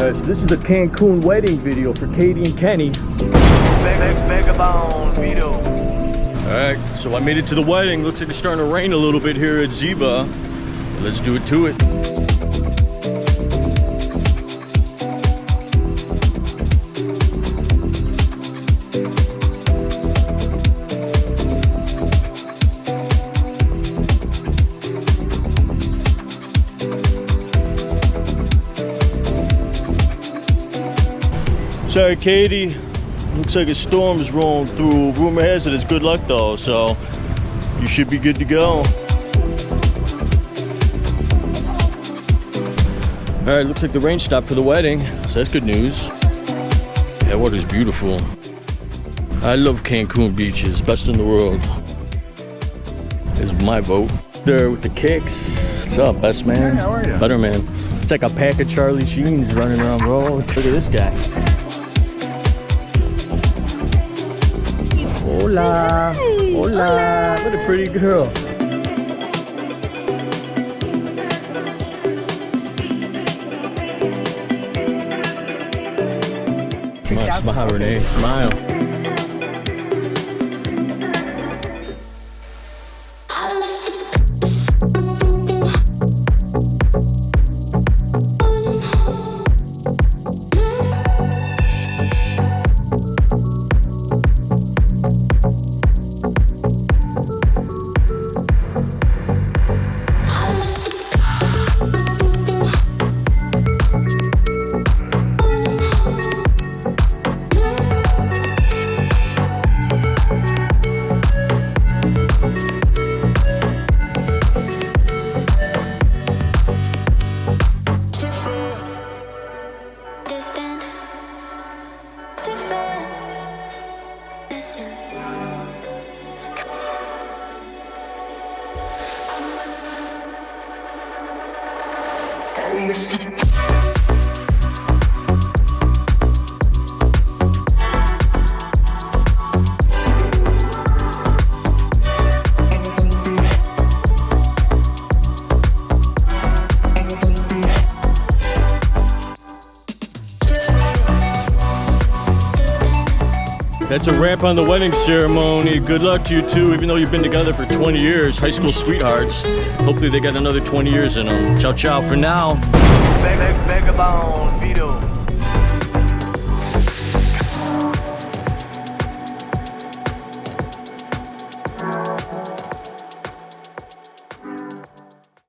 Alright, so this is a Cancun wedding video for Katie and Kenny. VagaBondVito. Alright, so I made it to the wedding. Looks like it's starting to rain a little bit here at Ziva. Let's do it to it. Sorry, Katie. Looks like a storm is rolling through. Rumor has it it's good luck though, so you should be good to go. Alright, looks like the rain stopped for the wedding, so that's good news. That water's beautiful. I love Cancun beaches, best in the world. This is my vote. There with the kicks. What's up, best man? Hey, how are you? Better man. It's like a pack of Charlie Sheens running around, bro. Look at this guy. Hola, Hey, hola, what a pretty girl. Come on, smile, Renee, smile. That's a wrap on the wedding ceremony. Good luck to you two, even though you've been together for 20 years. High school sweethearts. Hopefully they got another 20 years in them. Ciao, ciao for now. VagaBondVito.